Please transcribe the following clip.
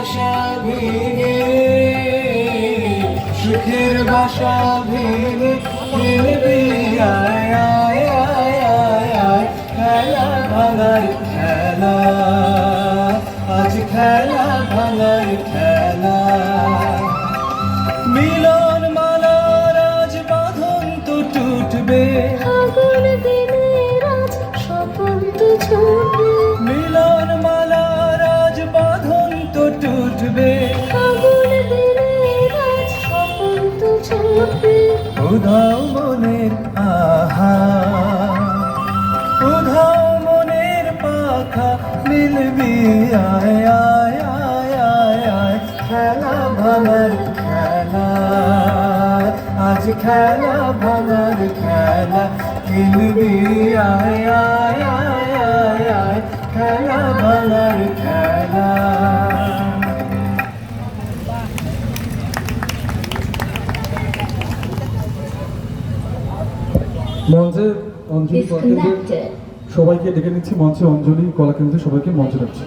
আশা ভেঙে সুখের বাসা ভেঙে খেলবি আয় আয় আয় আয় আয় খেলা ভাঙার খেলা আজ খেলা ভাঙার খেলা মিলন মালার আজ বাঁধন তো টুটবে আগুন দিনের আজ স্বপন তো ছুটবে মিলন মালার আজ বাঁধন তো টুটবে আগুন দিনের আজ স্বপন তো ছুটবে উধাও মনের আহা উধাও মনের পাখা মিলবি আয় আয় আয় আয় আয় খেলা ভাঙার খেলা আজ খেলা ভাঙার খেলা খেলবি আয় আয় আয় আয় আয় খেলা ভাঙার খেলা। মঞ্চে অঞ্জলি কলাকেন্দ্রের Disconnected. সবাইকে ডেকে নিচ্ছি, মঞ্চে অঞ্জলি কলাকেন্দ্রের সবাইকে মঞ্চে রাখছি।